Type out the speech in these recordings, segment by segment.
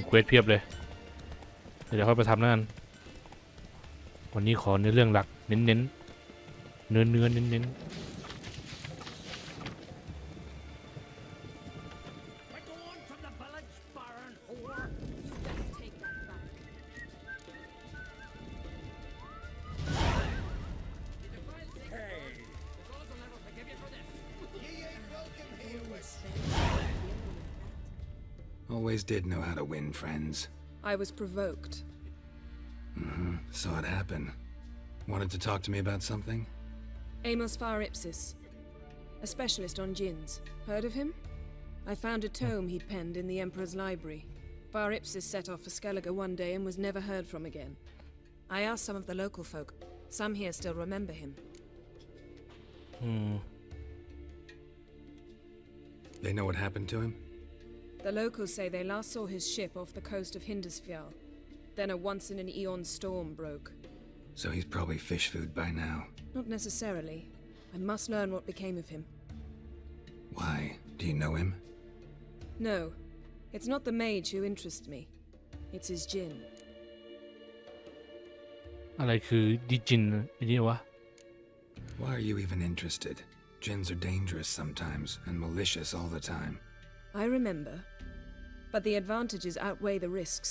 เควสเพียบเลยเดี๋ยวค่อยไปทำนั่นวันนี้ขอเนื้อเรื่องหลักเน้นเนื้อเน้น Always did know how to win friends. I was provoked. Saw it happen. Wanted to talk to me about something? Amos Far Ipsis, a specialist on jinns. Heard of him? I found a tome he'd penned in the Emperor's library. Far Ipsis set off for Skellige one day and was never heard from again. I asked some of the local folk. Some here still remember him. They know what happened to him? The locals say they last saw his ship off the coast of Hindisfjall. Then a once-in-an-eon storm broke. So he's probably fish food by now. Not necessarily. I must learn what became of him. Why? Do you know him? No. It's not the mage who interests me. It's his jinn. อะไรคือดิจินอันนี้วะ Why are you even interested? Jinns are dangerous sometimes and malicious all the time. I remember. But the advantages outweigh the risks.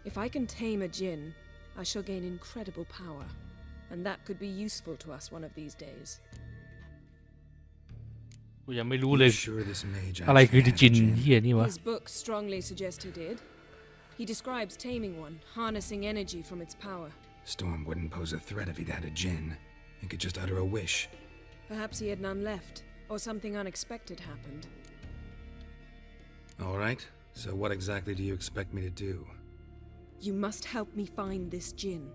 If I can tame a jinn, I shall gain incredible power. And that could be useful to us one of these days. กูยังไม่รู้เลย Sure this mage อะไรคือ actually ดิจิน has a jinn? เฮียนี่วะ His books strongly suggest he did. He describes taming one, harnessing energy from its power. Storm wouldn't pose a threat if he'd had a jinn. He could just utter a wish. Perhaps he had none left, or something unexpected happened. All right, so what exactly do you expect me to do? You must help me find this jinn.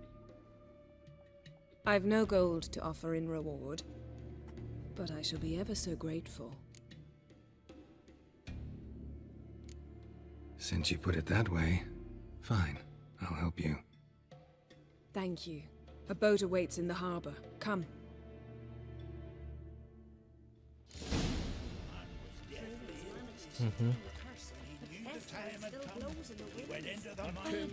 I've no gold to offer in reward, but I shall be ever so grateful. Since you put it that way, fine, I'll help you. Thank you. A boat awaits in the harbor. Come.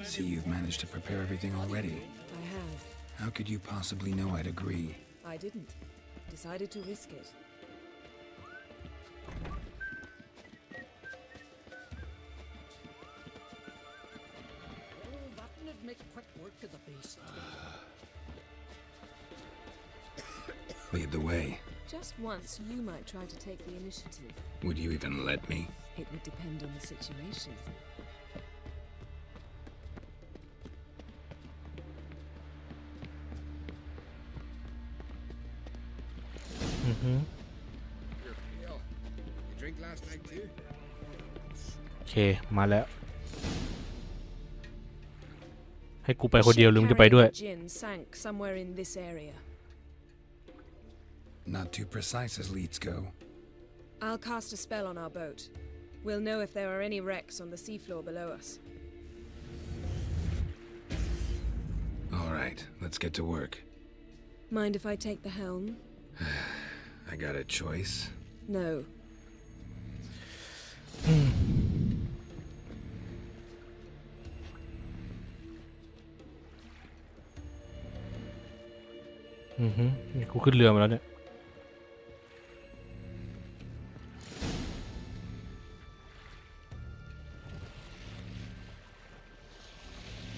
See, you've managed to prepare everything already. I have. How could you possibly know I'd agree? I didn't. Decided to risk it. That'd make quick work of the beast. Lead the way. Just once, you might try to take the initiative. Would you even let me? It would depend on the situation. You drink last night too? โอเคมาแล้วให้กูไปคนเดียวหรือมึงจะไปด้วย Ship carrying a jinn sank somewhere in this area. Not too precise as leads go. I'll cast a spell on our boat. We'll know if there are any wrecks on the seafloor below us. All right, let's get to work. Mind if I take the helm? I got a choice. No. Mhm. นี่กูขึ้นเรือมาแล้วเนี่ย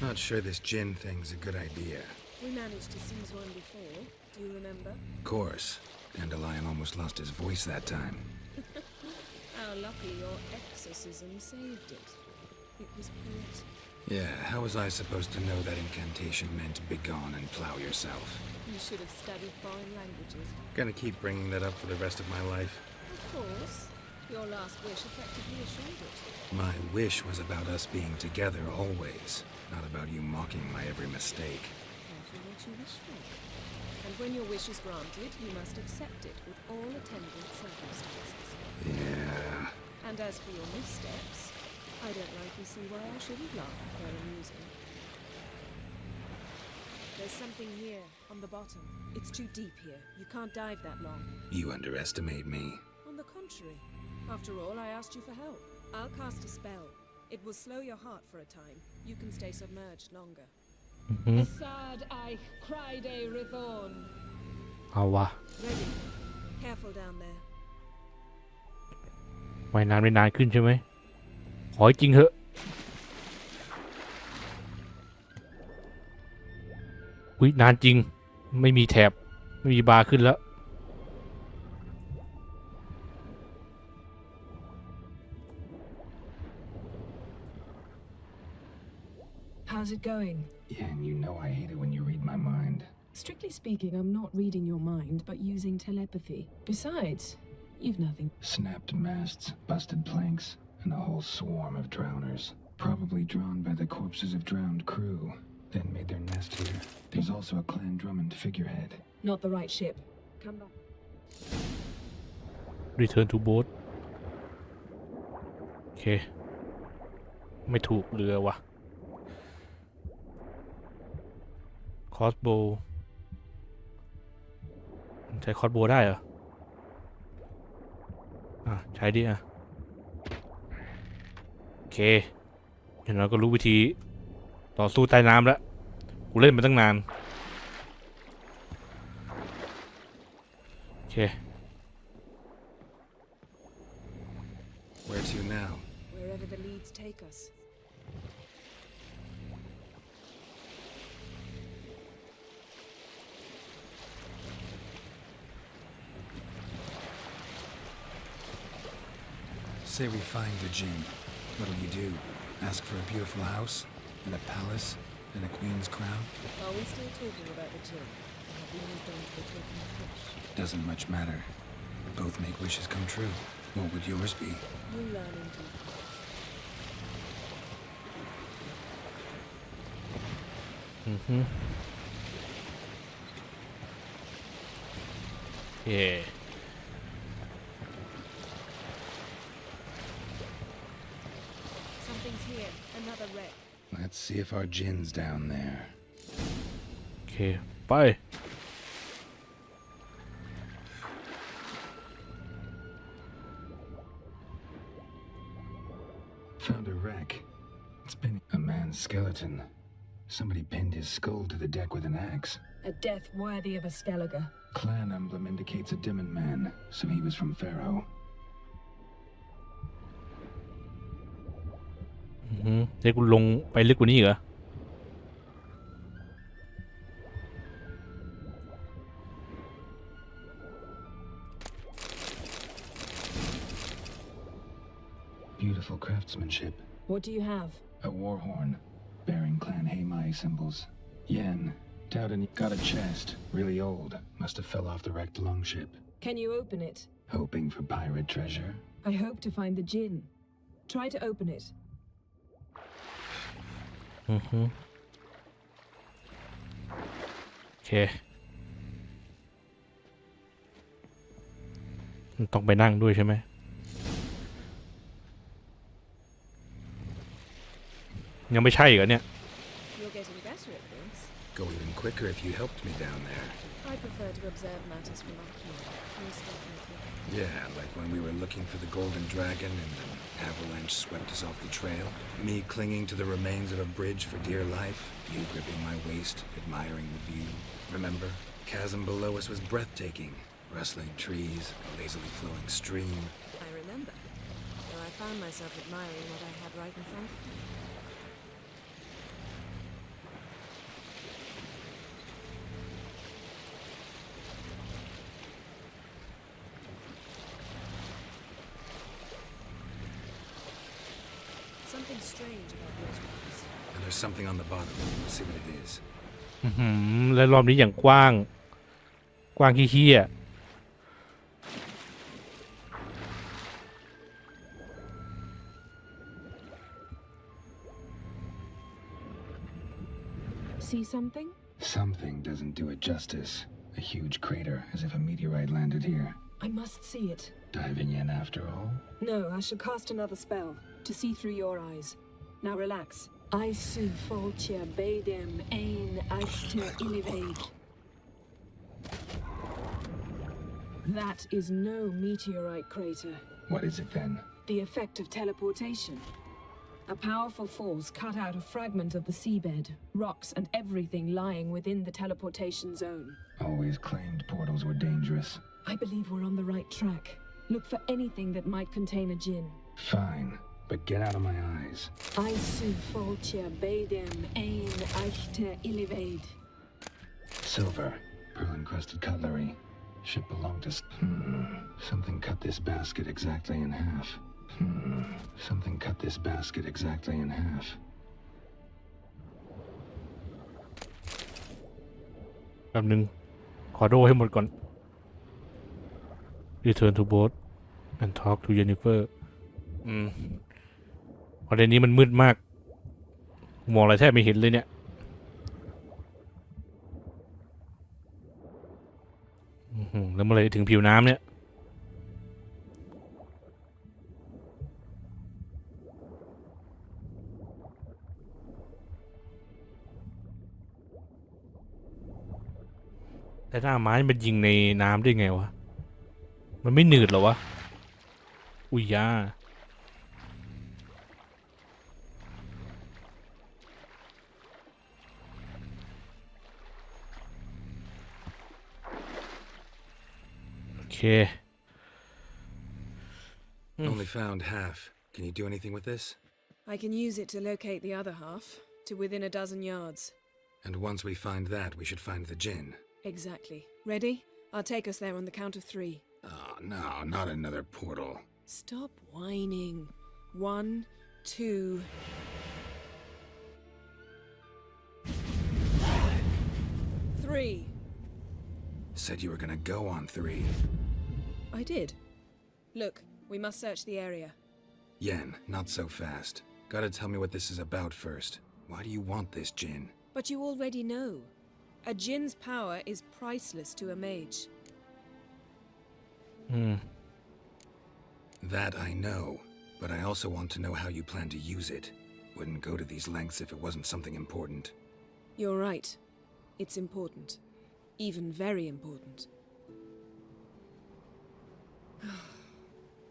Not sure this jinn thing's a good idea. We managed to seize one before. Do you remember? Of course. Dandelion almost lost his voice that time. How lucky your exorcism saved it. It was poetic. Yeah, how was I supposed to know that incantation meant begone and plow yourself? You should have studied foreign languages. Gonna keep bringing that up for the rest of my life. Of course. Your last wish effectively assured it. My wish was about us being together always, not about you mocking my every mistake. Careful what you wish for. And when your wish is granted, you must accept it with all attendant circumstances. Yeah. And as for your missteps, I don't rightly see why I shouldn't laugh if they're amusing. There's something here, on the bottom. It's too deep here. You can't dive that long. You underestimate me. On the contrary. After all, I asked you for help. I'll cast a spell. It will slow your heart for a time. You can stay submerged longer. Asad I cried a rithon. เอาวะ Ready. Careful down there. ว่ายน้ำได้นานขึ้นใช่ไหมขอให้จริงเถอะอุ๊ยนานจริงไม่มีแถบไม่มีบาร์ขึ้นแล้ว How's it going? Yeah, and you know I hate it when you read my mind. Strictly speaking, I'm not reading your mind, but using telepathy. Besides, you've nothing. Snapped masts, busted planks, and a whole swarm of drowners. Probably drawn by the corpses of drowned crew, then made their nest here. There's also a Clan Drummond figurehead. Not the right ship. Come back. Return to boat โอเคไม่ถูกเรือวะ crossbow ใช้ crossbow ได้เหรอใช้ดิโอเคอย่างน้อยก็รู้วิธีต่อสู้ใต้น้ำแล้วกูเล่นมาตั้งนานโอเค Where to now? Wherever the leads take us. Say we find the Jinn. What'll you do? Ask for a beautiful house? And a palace? And a queen's crown? Are we still talking about the gin? Or have we moved on to the taking of fish? Doesn't much matter. Both make wishes come true. What would yours be? You learn in due course. Yeah. Something's here. Another wreck. Let's see if our Jinn's down there. โอเคไป Found a wreck. It's been a man's skeleton. Somebody pinned his skull to the deck with an axe. A death worthy of a Skellige. Clan emblem indicates a Dimmen man, so he was from Pharaoh. เดี๋ยวกูลงไปลึกกว่านี้เหรอ Beautiful craftsmanship. What do you have? A war horn, bearing Clan Heimai symbols. Yen, Dowden got a chest, really old. Must have fell off the wrecked longship. Can you open it? Hoping for pirate treasure. I hope to find the gin. Try to open it. โอเคต้องไปนั่งด้วยใช่ไหมยังไม่ใช่เหรอเนี่ย You're getting better at this. Go even quicker if you helped me down there. I prefer to observe matters from up here. Most definitely. Yeah, like when we were looking for the golden dragon and an avalanche swept us off the trail. Me clinging to the remains of a bridge for dear life. You gripping my waist, admiring the view. Remember? Chasm below us was breathtaking. Rustling trees, a lazily flowing stream. I remember. Though I found myself admiring what I had right in front of me. Something strange about those rocks. And there's something on the bottom. Let's see what it is. แล้วรอบนี้อย่างกว้างเหี้ย See something? Something doesn't do it justice. A huge crater, as if a meteorite landed here. I must see it. Diving in after all? No, I shall cast another spell to see through your eyes. Now relax. I see Foltia Badem ein Eichter Illivaid. That is no meteorite crater. What is it then? The effect of teleportation. A powerful force cut out a fragment of the seabed, rocks and everything lying within the teleportation zone. Always claimed portals were dangerous. I believe we're on the right track. Look for anything that might contain a djinn. Fine, but get out of my eyes. Aisu foltia bedem ein eichte illivade. Silver, pearl-encrusted cutlery. Ship belonged to... Something cut this basket exactly in half. Something cut this basket exactly in half. แป๊บนึงขอโดให้หมดก่อน Return to boat and talk to Jennifer ประเด็นนี้มันมืดมากมองอะไรแทบไม่เห็นเลยเนี่ยแล้วเมื่อไรถึงผิวน้ำเนี่ยแต่หน้าไม้มันยิงในน้ำได้ไงวะมันไม่หนืดเหรอวะอุ้ยยาโอเค Only found half. Can you do anything with this? I can use it to locate the other half, to within a dozen yards. And once we find that, we should find the djinn. Exactly. Ready? I'll take us there on the count of 3. Oh, no, not another portal. Stop whining. 1, 2... Three. Said you were gonna go on 3. I did. Look, we must search the area. Yen, not so fast. Gotta tell me what this is about first. Why do you want this djinn? But you already know. A djinn's power is priceless to a mage. That I know, but I also want to know how you plan to use it. Wouldn't go to these lengths if it wasn't something important. You're right. It's important. Even very important.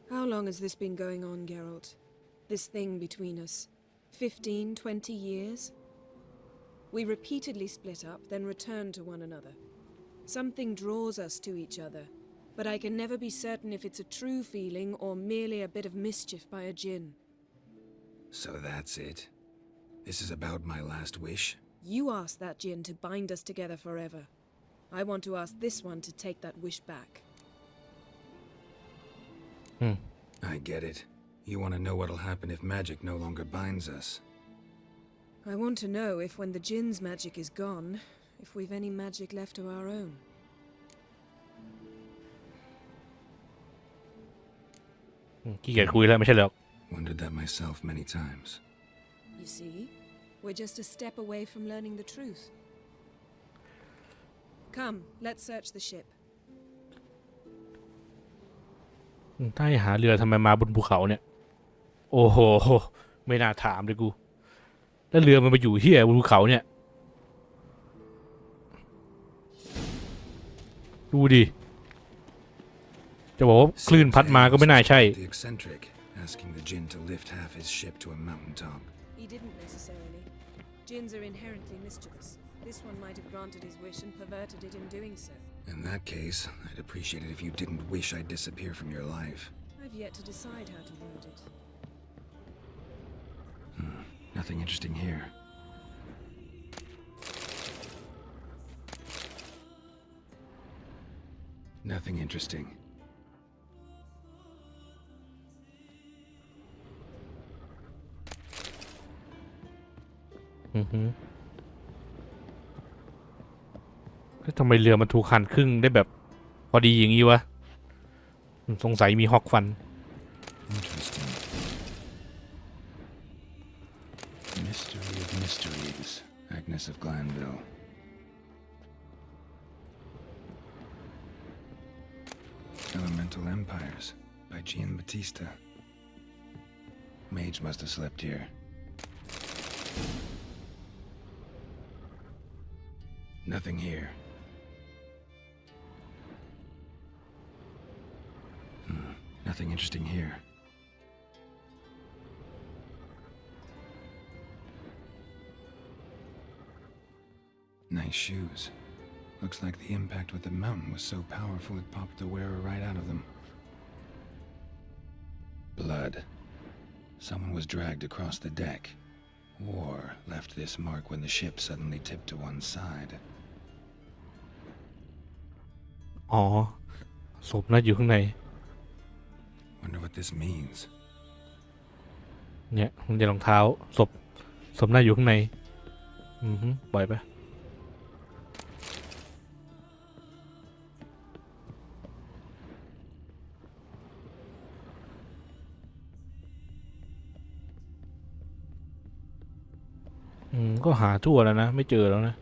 How long has this been going on, Geralt? This thing between us? 15, 20 years? We repeatedly split up, then return to one another. Something draws us to each other, but I can never be certain if it's a true feeling or merely a bit of mischief by a djinn. So that's it? This is about my last wish? You asked that djinn to bind us together forever. I want to ask this one to take that wish back. I get it. You want to know what'll happen if magic no longer binds us. I want to know if when the djinn's magic is gone, if we've any magic left of our own. ขี้เกียจคุยแล้วไม่ใช่หรอก Wondered that myself many times. You see, we're just a step away from learning the truth. Come, let's search the ship. ถ้าให้หาเรือทำไมมาบนภูเขาเนี่ยโอ้โหไม่น่าถามเลยกูแล้วเรือมันมาอยู่ที่บนภูเขาเนี่ยดูดิจะบอกว่าคลื่นพัดมาก็ไม่น่าใช่ The eccentric, asking the djinn to lift half his ship to a mountaintop. He didn't necessarily. Djinns are inherently mischievous. This one might have granted his wish and perverted it in doing so. In that case, I'd appreciate it if you didn't wish I'd disappear from your life. I've yet to decide how to word it. Nothing interesting here. Nothing interesting. Mm-hmm. ทำไมเรือมันถูกหั่นครึ่งได้แบบพอดีอย่างนี้วะสงสัยมีฮอกฟัน Interesting. Mystery of Mysteries, Agnes of Glanville. Elemental Empires by Giambattista. Mage must have slept here. Nothing here. Nothing interesting here. Nice shoes. Looks like the impact with the mountain was so powerful it popped the wearer right out of them. Blood. Someone was dragged across the deck. War left this mark when the ship suddenly tipped to one side. อ๋อศพน่าอยู่ข้างใน Wonder what this means. เนี่ยมันจะรองเท้าศพน่าอยู่ข้างในปล่อยไปก็หาทั่วแล้วนะไม่เจอแล้วนะ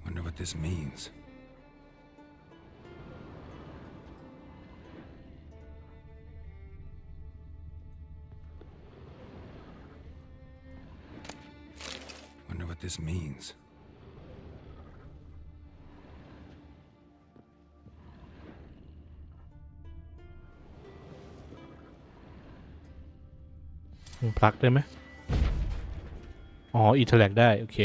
Wonder what this means. Wonder what this means. Plug ได้ไหมอ๋ออินเทอร์แลกได้โอเค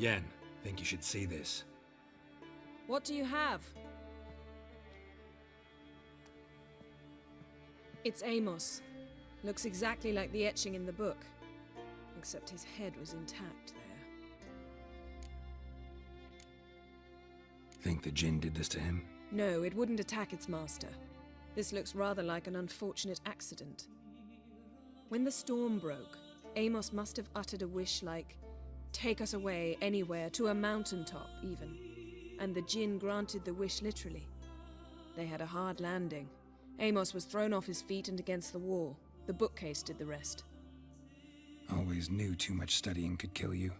Yen, think you should see this. What do you have? It's Amos. Looks exactly like the etching in the book. Except his head was intact there. Think the Jinn did this to him? No, it wouldn't attack its master. This looks rather like an unfortunate accident. When the storm broke, Amos must have uttered a wish like, "Take us away anywhere, to a mountaintop even." And the Jinn granted the wish literally. They had a hard landing. Amos was thrown off his feet and against the wall. The bookcase did the rest. Always knew too much studying could kill you.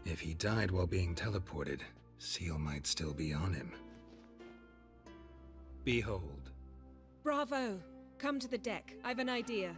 If he died while being teleported, Seal might still be on him. Behold. Bravo! Come to the deck. I've an idea.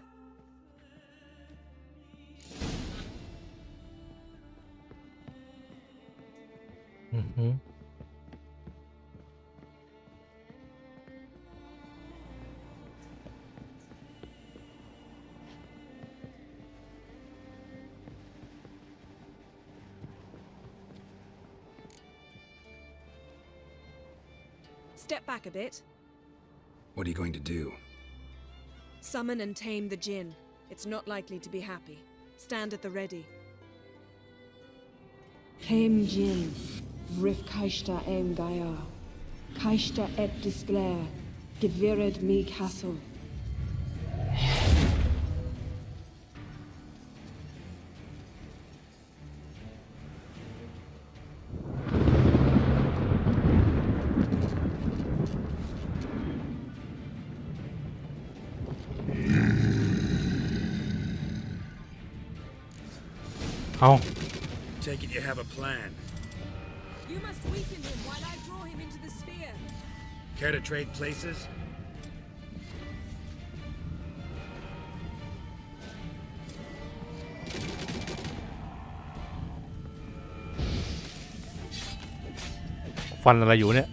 Step back a bit. What are you going to do? Summon and tame the Jinn. It's not likely to be happy. Stand at the ready. Tame Jinn, Vrif Kaishta Aim Gaia, Kaishta et Disclare, Gevired me Castle. Take it you have a plan. You must weaken him while I draw him into the sphere. Care to trade places? Fun อะไรอยู่เนี่ย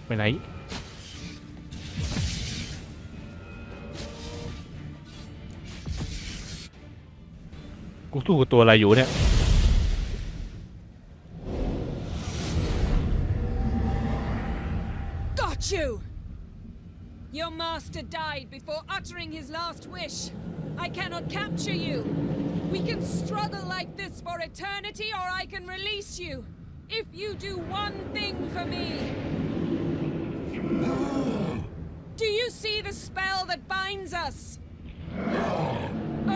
ไปไหนกูสู้กับตัวอะไรอยู่เนี่ย Got you! Your master died before uttering his last wish. I cannot capture you. We can struggle like this for eternity, or I can release you. If you do one thing for me. Do you see the spell that binds us?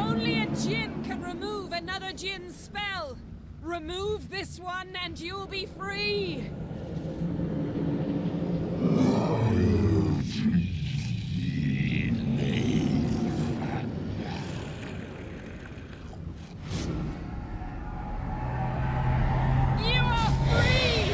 Only a Jinn can remove another Jinn's spell. Remove this one and you'll be free. You are free.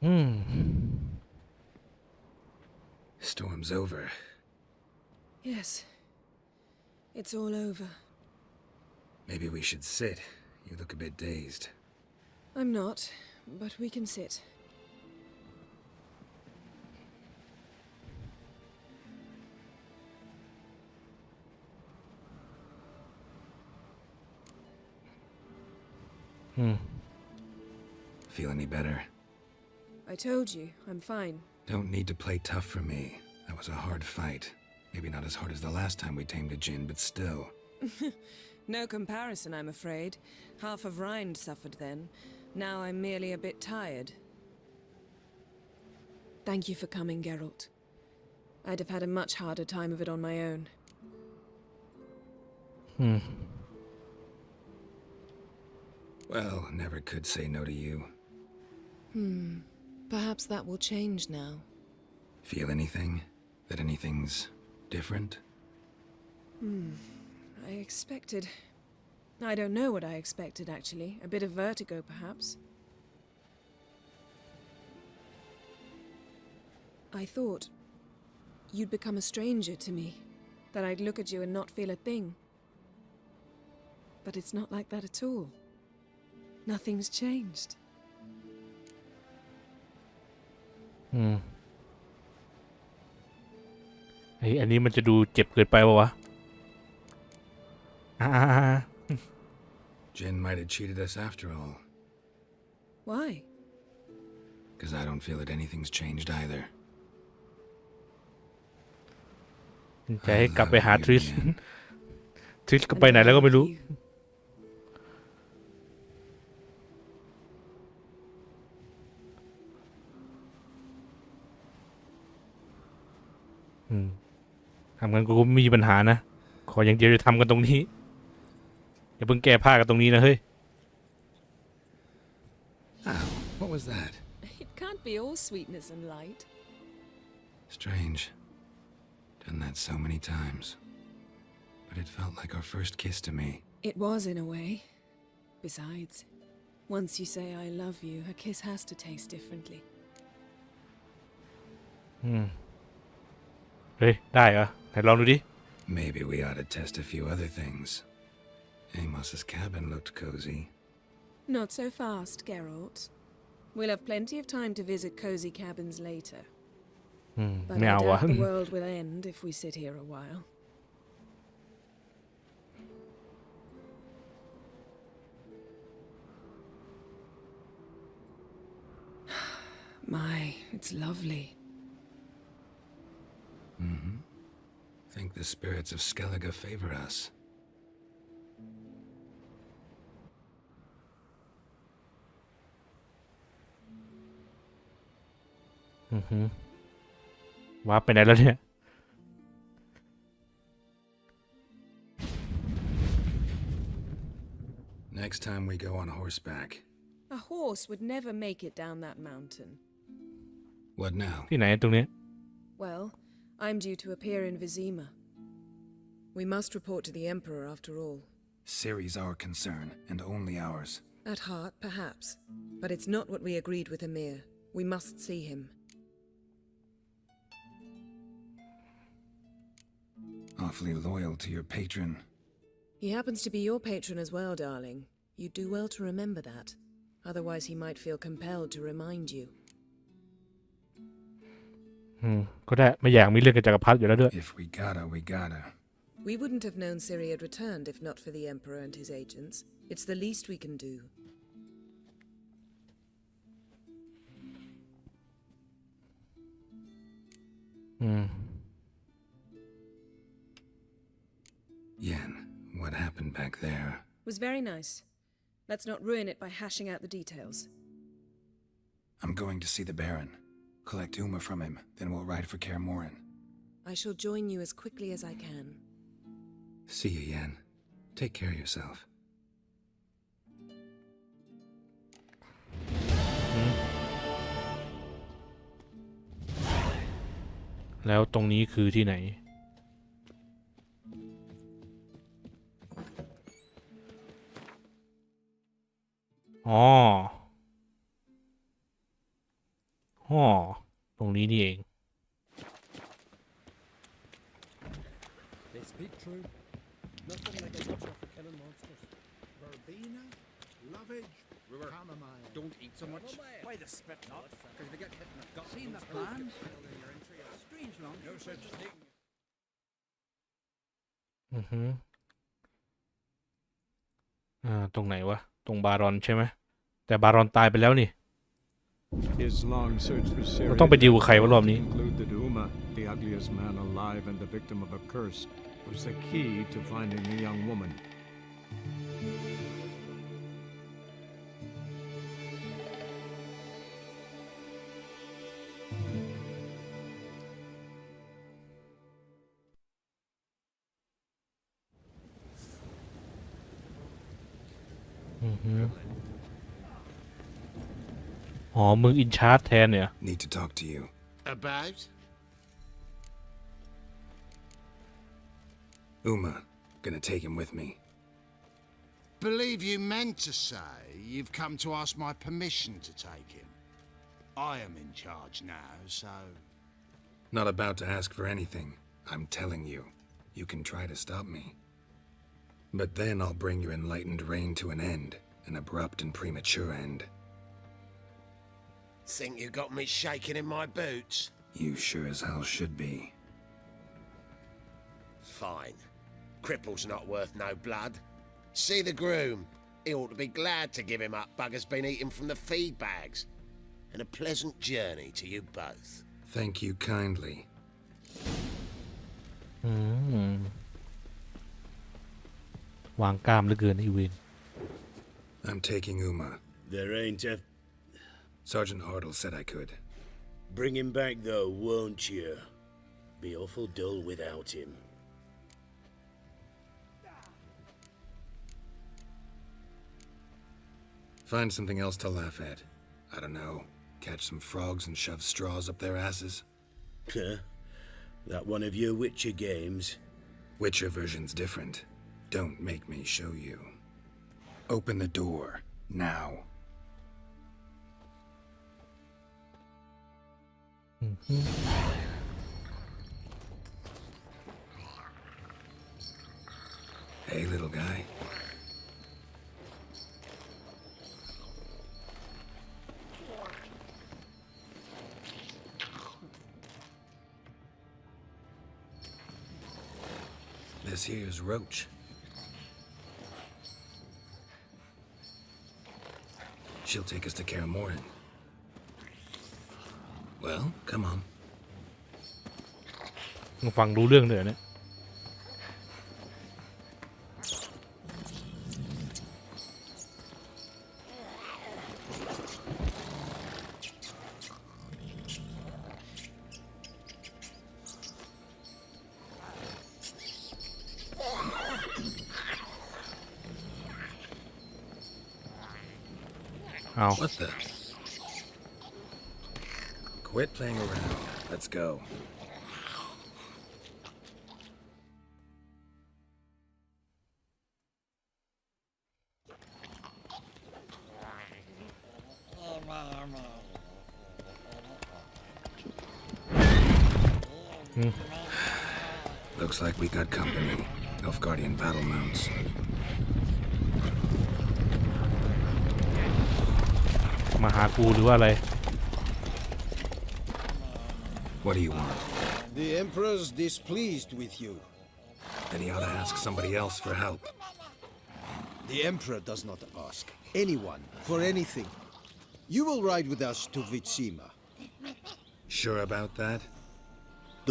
อืม Storm's over. Yes. It's all over. Maybe we should sit. You look a bit dazed. I'm not, but we can sit. Feel any better? I told you, I'm fine. Don't need to play tough for me. That was a hard fight. Maybe not as hard as the last time we tamed a Jinn, but still. No comparison, I'm afraid. Half of Rind suffered then. Now I'm merely a bit tired. Thank you for coming, Geralt. I'd have had a much harder time of it on my own. Well, never could say no to you. Perhaps that will change now. Feel anything? That anything's different? I expected... I don't know what I expected, actually. A bit of vertigo, perhaps. I thought you'd become a stranger to me, that I'd look at you and not feel a thing. But it's not like that at all. Nothing's changed. อันนี้มันจะดูเจ็บเกินไปป่าววะJinn might have cheated us after all. Why? Because I don't feel that anything's changed either. จะให้กลับไปหา I love ทริส you, man. ทริสก็ไปไหนแล้วก็ไม่รู้ ทำกันกูไม่มีปัญหานะ ขออย่างเดียวจะทำกันตรงนี้ อย่าเพิ่งแก้ผ้ากันตรงนี้นะเฮ้ย Ow, what was that? It can't be all sweetness and light. Strange. Done that so many times. But it felt like our first kiss to me. It was, in a way. Besides, once you say I love you, a kiss has to taste differently. เฮ้ย ได้เหรอ ไหนลองดูดิ Maybe we ought to test a few other things. Amos's cabin looked cozy. Not so fast, Geralt. We'll have plenty of time to visit cozy cabins later. But ไม่ I เอาวะ doubt the world will end if we sit here a while. My, it's lovely. Think the spirits of Skellige favor us. ว้าร์ปไปไหนแล้วเนี่ย Next time we go on horseback. A horse would never make it down that mountain. What now? ที่ไหนตรงนี้ Well, I'm due to appear in Vizima. We must report to the Emperor after all. Ciri's our concern, and only ours. At heart, perhaps. But it's not what we agreed with Emir. We must see him. Awfully loyal to your patron. He happens to be your patron as well, darling. You'd do well to remember that. Otherwise he might feel compelled to remind you. ก็ได้ไม่อยากมีเรื่องกับจักรพรรดิอยู่แล้วด้วย If we gotta, we gotta. We wouldn't have known Ciri had returned if not for the Emperor and his agents. It's the least we can do. Yen, What happened back there? Was very nice. Let's not ruin it by hashing out the details. I'm going to see the Baron. Collect Uma from him, then we'll ride for Kaer Morhen. I shall join you as quickly as I can. See you, Yen. Take care of yourself. แล้วตรงนี้คือที่ไหนอ๋อตรงนี้นี่เอง They speak true. Nothing like a butcher for killing monsters. Verbena, lovage, chamomile. Don't eat so much. Why the spit not? Because they get hit in the gut. Seen the plan? Strange long. No such thing. ตรงไหนวะตรงบารอนใช่ไหมแต่บารอนตายไปแล้วนี่ His long search for เราต้องไปดีลกับใครวะรอบนี้ conclude that Uma, the ugliest man alive and the victim of a curse, was the key to finding the young woman. Oh, มึงอินชาร์จแทนเนี่ย Need to talk to you. About? Uma, gonna take him with me. Believe you meant to say you've come to ask my permission to take him. I am in charge now, so... Not about to ask for anything. I'm telling you. You can try to stop me. But then I'll bring your enlightened reign to an end. An abrupt and premature end. Think you got me shaking in my boots? You sure as hell should be. Fine. Cripple's not worth no blood. See the groom. He ought to be glad to give him up. Bugger's been eating from the feed bags. And a pleasant journey to you both. Thank you kindly. วางกล้ามเหลือเกินไอ้เวน I'm taking Uma. There ain't a... Sergeant Hartle said I could. Bring him back, though, won't you? Be awful dull without him. Find something else to laugh at. I don't know. Catch some frogs and shove straws up their asses. That one of your Witcher games. Witcher version's different. Don't make me show you. Open the door. Now. Hey, little guy. This here's Roach. She'll take us to Kaer Morhen. Well, come on. มึงฟังรู้เรื่องเลยเนี่ยเอา What the? Quit playing around. Let's go. Looks like we got company. Nilfgaardian battle mounts. มาหากูหรือว่าอะไร What do you want? The Emperor's displeased with you. Then he ought to ask somebody else for help. The Emperor does not ask anyone for anything. You will ride with us to Vitsima. Sure about that?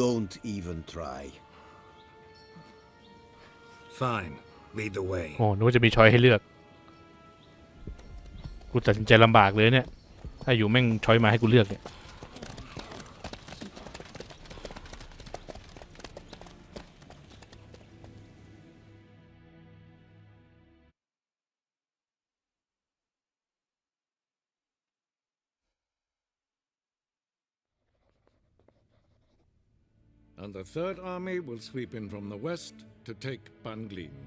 Don't even try. Fine. Lead the way. โอ้นึกว่าจะมีช้อยให้เลือกกูตัดสินใจลำบากเลยเนี่ยถ้าอยู่แม่งช้อยมาให้กูเลือกเนี่ย And the Third Army will sweep in from the west to take Banglin.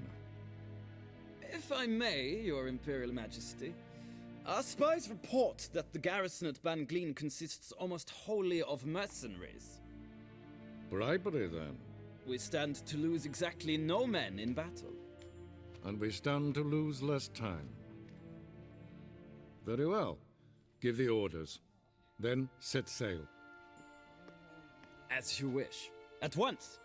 If I may, Your Imperial Majesty, our spies report that the garrison at Banglin consists almost wholly of mercenaries. Bribery, then. We stand to lose exactly no men in battle. And we stand to lose less time. Very well. Give the orders. Then set sail. As you wish. At once.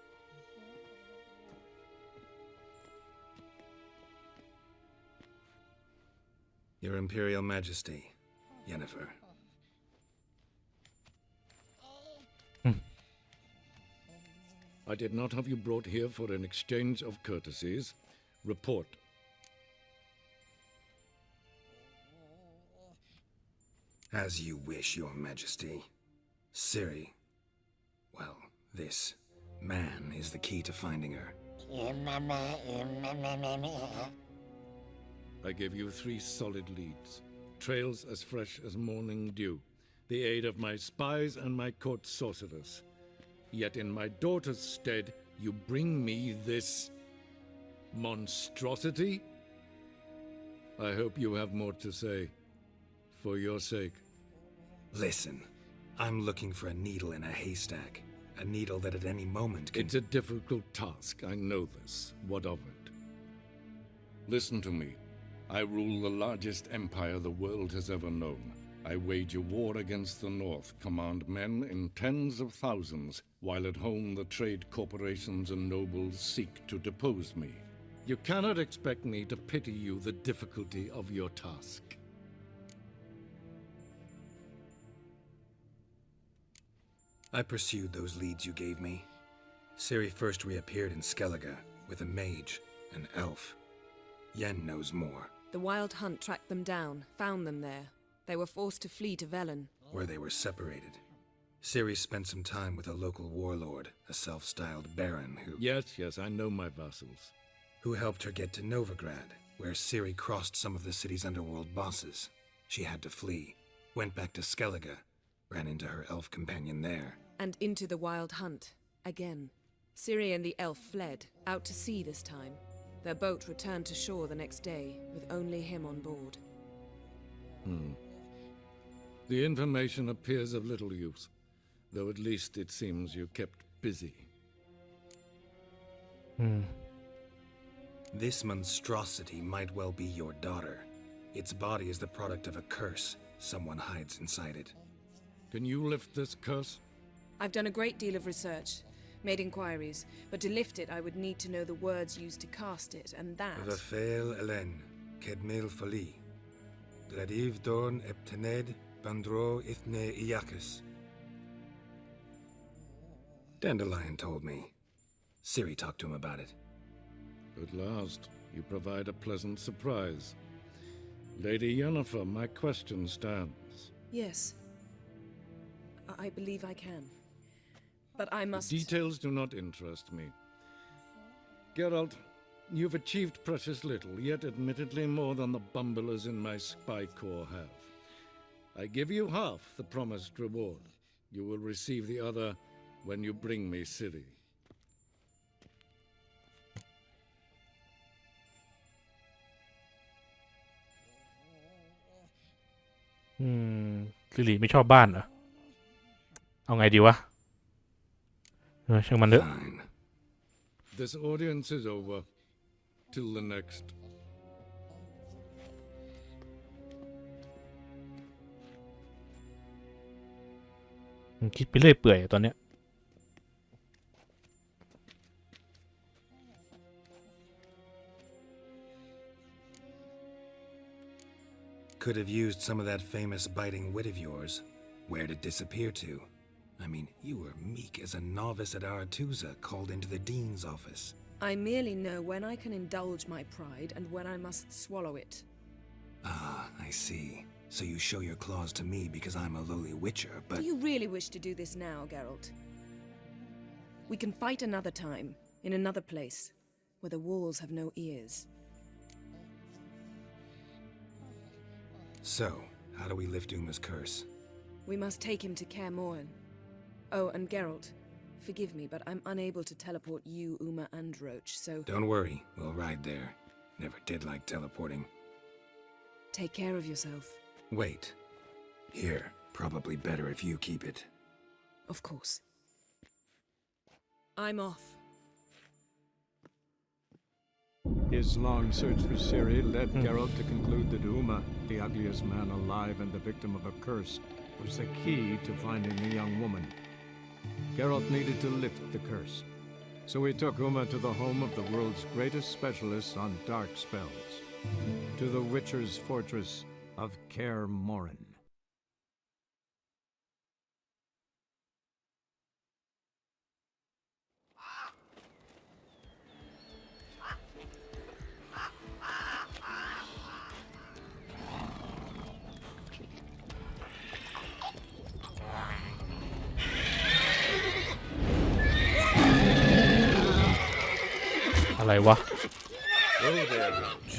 Your Imperial Majesty, Yennefer. I did not have you brought here for an exchange of courtesies. Report. As you wish, Your Majesty. Ciri. Well, this man is the key to finding her. I gave you 3 solid leads. Trails as fresh as morning dew. The aid of my spies and my court sorcerers. Yet in my daughter's stead, you bring me this monstrosity? I hope you have more to say. For your sake. Listen, I'm looking for a needle in a haystack. A needle that at any moment can... It's a difficult task, I know this. What of it? Listen to me. I rule the largest empire the world has ever known. I wage a war against the North, command men in tens of thousands, while at home the trade corporations and nobles seek to depose me. You cannot expect me to pity you the difficulty of your task. I pursued those leads you gave me. Ciri first reappeared in Skellige with a mage, an elf. Yen knows more. The Wild Hunt tracked them down, found them there. They were forced to flee to Velen. Where they were separated. Ciri spent some time with a local warlord, a self-styled baron who... Yes, I know my vassals. Who helped her get to Novigrad, where Ciri crossed some of the city's underworld bosses. She had to flee, went back to Skellige, ran into her elf companion there. And into the Wild Hunt, again. Ciri and the elf fled, out to sea this time. Their boat returned to shore the next day, with only him on board. The information appears of little use, though at least it seems you kept busy. This monstrosity might well be your daughter. Its body is the product of a curse someone hides inside it. Can you lift this curse? I've done a great deal of research, made inquiries, but to lift it I would need to know the words used to cast it, and that... Vafael Elen, Kedmil Fali. Gladiv Dorn Eptened, Bandro Ithne Iakis. Dandelion told me. Ciri talked to him about it. At last, you provide a pleasant surprise. Lady Yennefer, my question stands. Yes. I believe I can. But I must... Details do not interest me. Geralt, you've achieved precious little, yet admittedly more than the bumblers in my spy corps have. I give you half the promised reward. You will receive the other when you bring me Ciri. ลิลี่ไม่ชอบบ้านเหรอเอาไงดีวะช่างมันเถอะ Fine. This audience is over. Till the next. คิดไปเรื่อยเปื่อยตอนเนี้ย Could have used some of that famous biting wit of yours. Where'd it disappear to? I mean, you were meek as a novice at Aretusa called into the dean's office. I merely know when I can indulge my pride and when I must swallow it. Ah, I see. So you show your claws to me because I'm a lowly witcher, but... Do you really wish to do this now, Geralt? We can fight another time, in another place, where the walls have no ears. So, how do we lift Uma's curse? We must take him to Kaer Morhen. Oh, and Geralt, forgive me, but I'm unable to teleport you, Uma, and Roach, so... Don't worry, we'll ride there. Never did like teleporting. Take care of yourself. Wait. Here, probably better if you keep it. Of course. I'm off. His long search for Ciri led Geralt to conclude that Uma, the ugliest man alive and the victim of a curse, was the key to finding the young woman. Geralt needed to lift the curse, so he took Uma to the home of the world's greatest specialists on dark spells, to the Witcher's fortress of Kaer Morhen.อะไรวะ Oh there, Roach.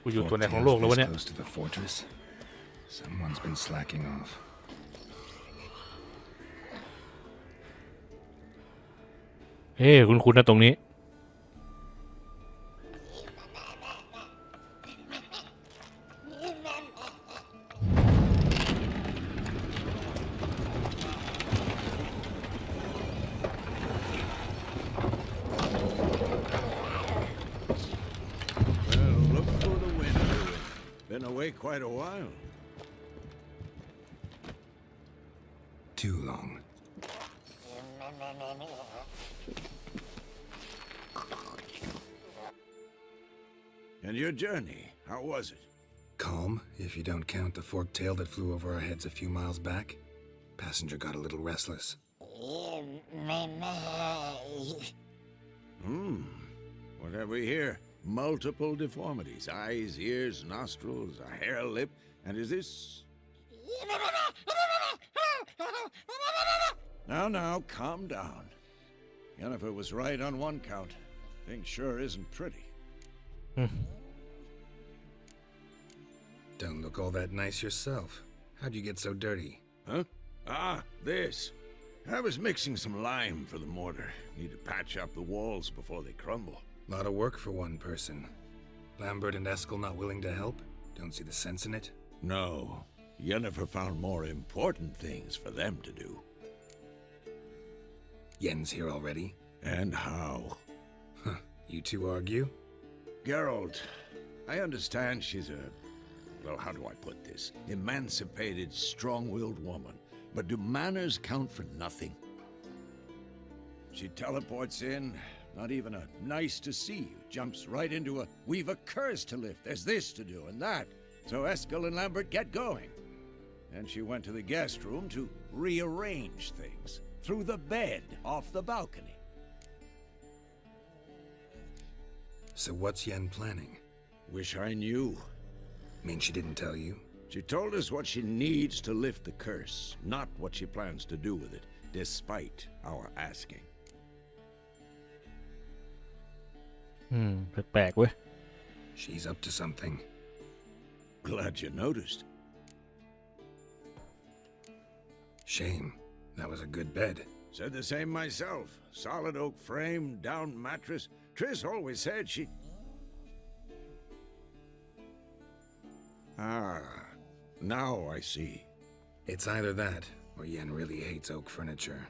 กูอยู่ตัวไหนของโลกแล้ววะเนี่ย Close to the fortress. Someone's been slacking off. เฮ้คุณนะตรงนี้ Well, look for the wind, Ewan. Been away quite a while. Too long. And your journey, how was it? Calm, if you don't count the forked tail that flew over our heads a few miles back. Passenger got a little restless. What have we here? Multiple deformities. Eyes, ears, nostrils, a hair lip. And is this... Now, calm down. Yennefer was right on one count. Thing sure isn't pretty. Don't look all that nice yourself. How'd you get so dirty? Huh? Ah, this. I was mixing some lime for the mortar. Need to patch up the walls before they crumble. Lot of work for one person. Lambert and Eskel not willing to help? Don't see the sense in it? No. Yennefer found more important things for them to do. Yen's here already? And how? Huh. You two argue? Geralt, I understand she's a... Well, how do I put this? Emancipated, strong-willed woman. But do manners count for nothing? She teleports in, not even a nice to see you, jumps right into a, we've a curse to lift, there's this to do and that. So Eskel and Lambert get going. And she went to the guest room to rearrange things. Through the bed, off the balcony. So what's Yen planning? Wish I knew. Mean she didn't tell you? She told us what she needs to lift the curse, not what she plans to do with it, despite our asking. แปลกๆเว้ย She's up to something. Glad you noticed. Shame. That was a good bed. Said the same myself. Solid oak frame, down mattress. Triss always said she... Ah, now I see. It's either that, or Yen really hates oak furniture.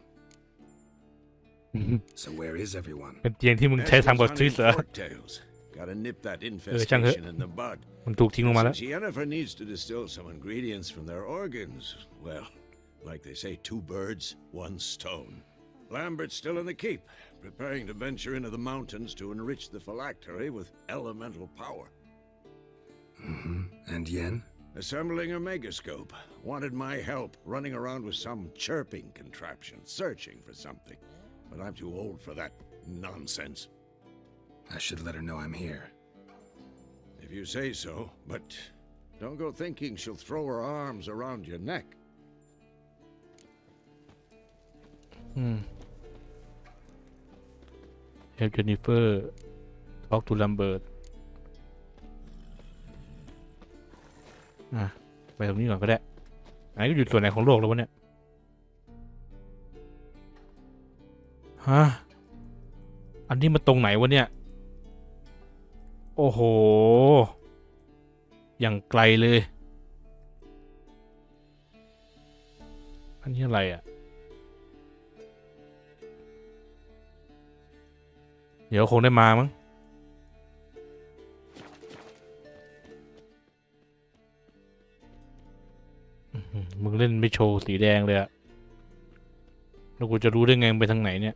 So where is everyone? เป็นเตียงที่มึงใช้ทำกับทริสเหรอ Forktails. Gotta nip that infestation in the bud. มันถูกทิ้งลงมาแล้ว Since Yennefer needs to distill some ingredients from their organs, well, like they say, 2 birds, 1 stone. Lambert's still in the keep, preparing to venture into the mountains to enrich the phylactery with elemental power. And Yen? Assembling a megascope. Wanted my help running around with some chirping contraption, searching for something. But I'm too old for that nonsense. I should let her know I'm here. If you say so, but don't go thinking she'll throw her arms around your neck. Help Jennifer talk to Lambert ไปตรงนี้ก่อนก็ได้ไหนก็อยู่ส่วนไหนของโลกแล้ววะเนี่ยฮะอันนี้มันตรงไหนวะเนี่ยโอ้โหอย่างไกลเลยอันนี้อะไรอ่ะเดี๋ยวคงได้มามั้งมึงเล่นไม่โชว์สีแดงเลยอะแล้วกูจะรู้ได้ไงไปทางไหนเนี่ย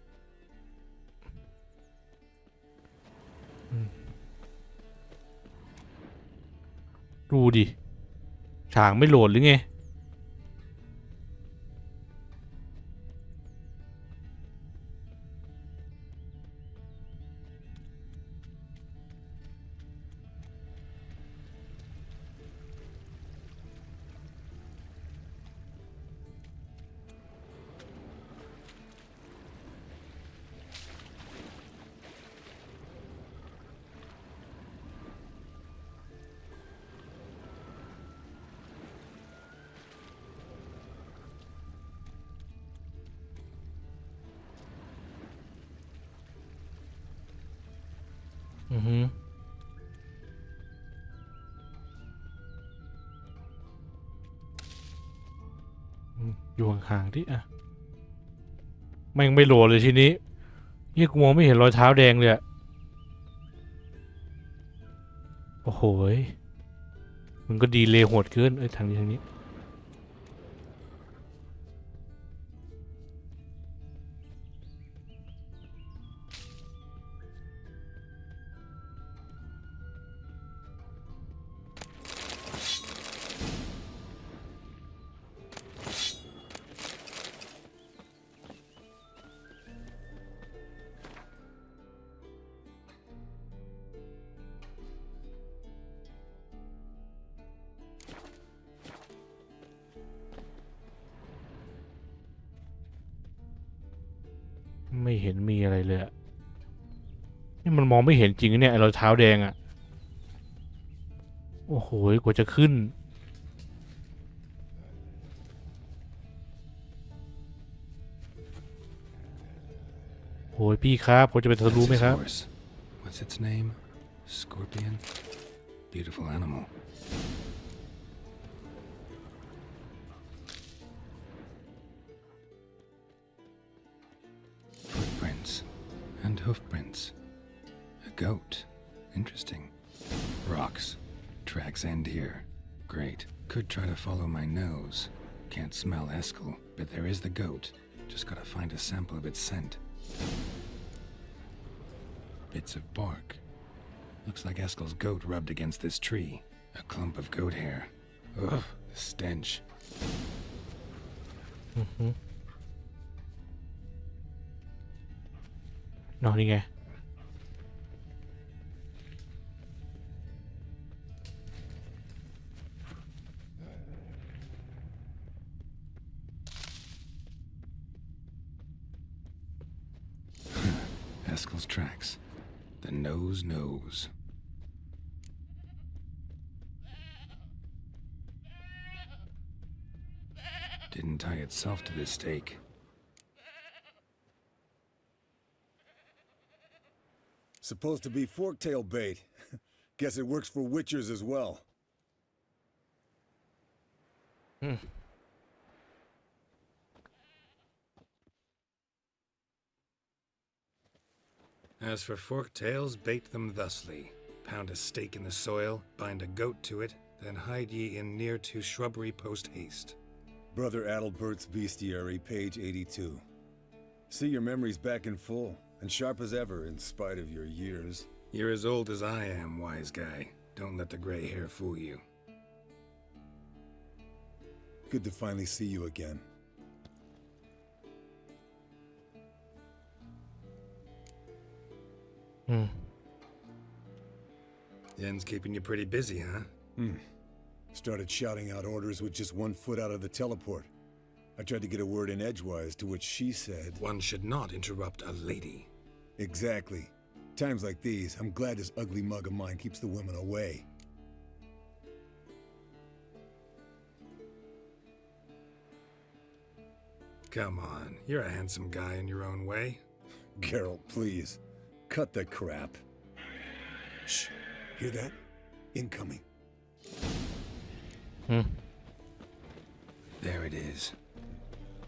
ดูดิฉากไม่โหลดหรือไงอยู่ห่างๆที่อ่ะแม่งไม่โหลดเลยทีนี้นี่กูมองไม่เห็นรอยเท้าแดงเลยอะโอ้โหมึงก็ดีเลยโหดเกินทางนี้ไม่เห็นมีอะไรเลยอะนี่มันมองไม่เห็นจริงเนี่ยไอ้รอยเท้าแดงอะโอ้โหกว่าจะขึ้นโอ้ยพี่ครับผมจะไปทะลุไหมครับ What's its name? Scorpion? Beautiful animal. Footprints and hoofprints. A goat. Interesting. Rocks. Tracks end here. Great. Could try to follow my nose. Can't smell Eskel, but there is the goat. Just gotta find a sample of its scent. Bits of bark. Looks like Eskel's goat rubbed against this tree. A clump of goat hair. Ugh, the stench. นอนนี่ไงEskel's tracks. The nose knows. Didn't tie itself to this stake. Supposed to be forktail bait. Guess it works for witchers as well. As for forktails, bait them thusly. Pound a stake in the soil, bind a goat to it, then hide ye in near to shrubbery post haste. Brother Adalbert's Bestiary, page 82. See your memories back in full, and sharp as ever in spite of your years. You're as old as I am, wise guy. Don't let the gray hair fool you. Good to finally see you again. Yen's keeping you pretty busy, huh? Started shouting out orders with just 1 foot out of the teleport. I tried to get a word in edgewise, to which she said... One should not interrupt a lady. Exactly. Times like these, I'm glad this ugly mug of mine keeps the women away. Come on, you're a handsome guy in your own way. Geralt, please. Cut the crap. Shh. Hear that? Incoming. There it is.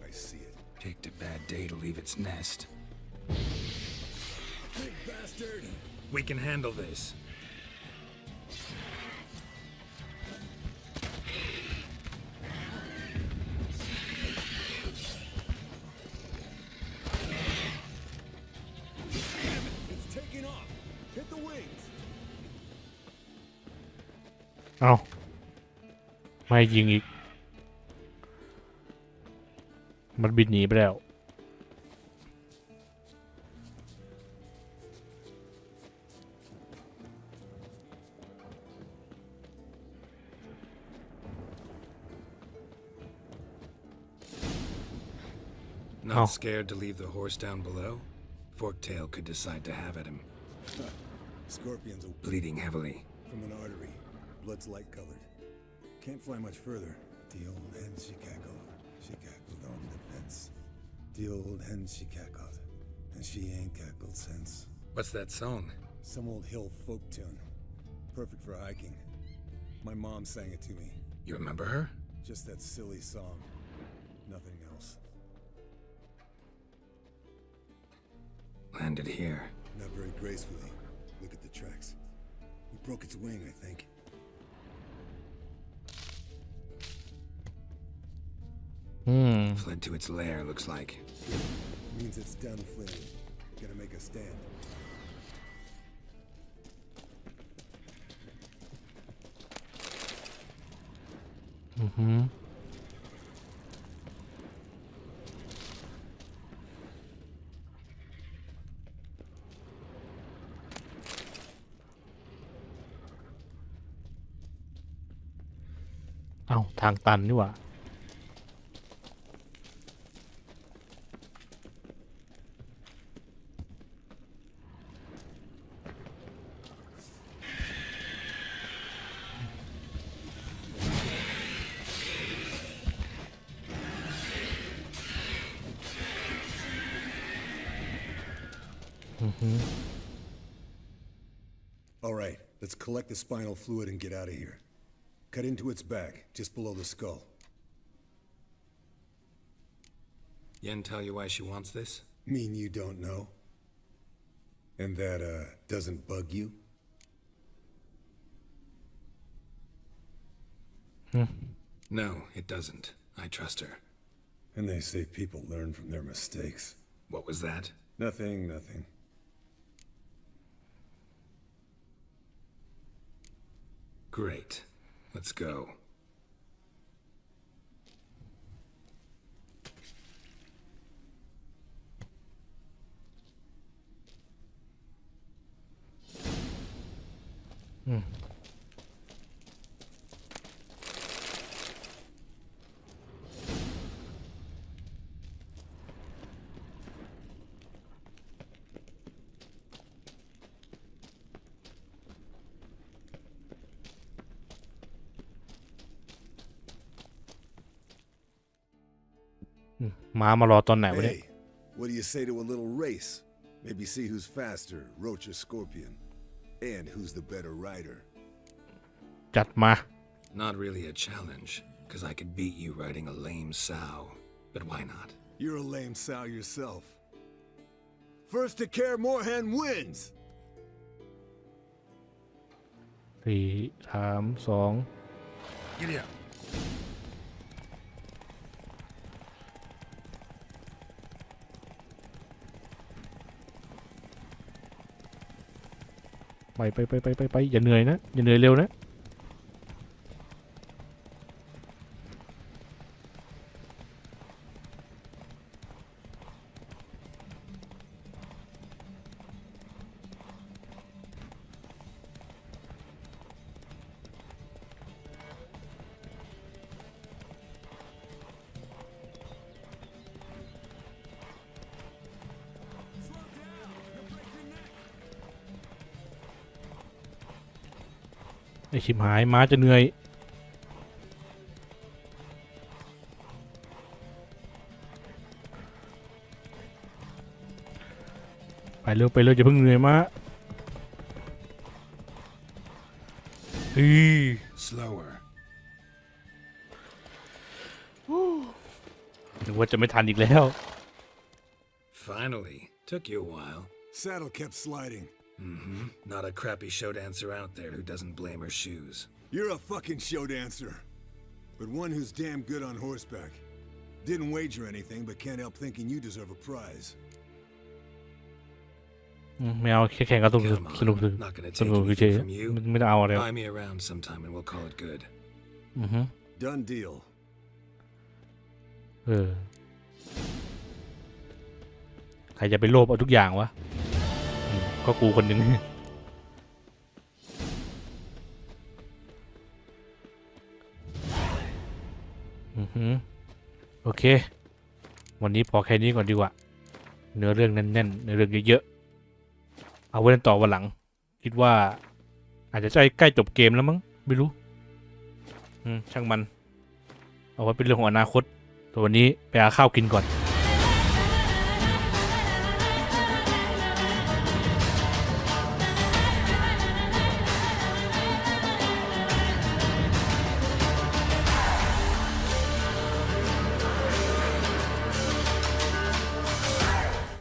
I see it. Picked a bad day to leave its nest. Big bastard! We can handle this. It's taking off! Hit the wings! เอาไม่ยิงอีกมันบินหนีไปแล้ว Not scared to leave the horse down below? Forktail could decide to have at him. Scorpions are Bleeding heavily. from an artery. Blood's light-colored. Can't fly much further. The old hen she cackled. She cackled on the fence. The old hen she cackled. And she ain't cackled since. What's that song? Some old hill folk tune. Perfect for hiking. My mom sang it to me. You remember her? Just that silly song. Nothing else. Landed here. Not very gracefully. Look at the tracks. We broke its wing, I think. Fled to its lair, looks like. Means it's done, Flynn. Gonna make a stand. Mm-hmm. เอ้าทางตันนี่หว่าAll right, let's collect the spinal fluid and get out of here. Cut into its back, just below the skull. Yen tell you why she wants this? Mean you don't know? And that, doesn't bug you? No, it doesn't. I trust her. And they say people learn from their mistakes. What was that? Nothing. Great. Let's go. Hmm. ม้ามารอตอนไหนวะเนี่ย Hey, what do you say to a little race? Maybe see who's faster, Roach or Scorpion. And who's the better rider. จัดมา Not really a challenge, because I could beat you riding a lame sow. But why not? You're a lame sow yourself. First to care Moorhen wins! 4 3 2 Giddy up. ไปอย่าเหนื่อยนะอย่าเหนื่อยเร็วนะ ชิบหายม้าจะเหนื่อยไปเร็วอย่าเพิ่งเหนื่อยม้าSlower. นึกว่าจะไม่ทันอีกแล้ว Finally. Took you a while. Saddle kept sliding. Mm-hmm. Not a crappy show dancer out there who doesn't blame her shoes. You're a fucking show dancer. But one who's damn good on horseback. Didn't wager anything, but can't help thinking you deserve a prize. ไม่เอาแค่แข่งก็ต้องสนุก Not gonna สนุก take เฉย anything from you. ไม่ต้องเอาอะไร Buy me around sometime and we'll call it good. Done deal. ใครจะไปโลภเอาทุกอย่างวะก็กูคนหนึ่งโอเควันนี้พอแค่นี้ก่อนดีกว่าเนื้อเรื่องแน่นๆเนื้อเรื่องเยอะๆเอาไว้ต่อวันหลังคิดว่าอาจจะใกล้จบเกมแล้วมั้งไม่รู้ช่างมันเอาไว้เป็นเรื่องของอนาคตแต่วันนี้ไปหาข้าวกินก่อน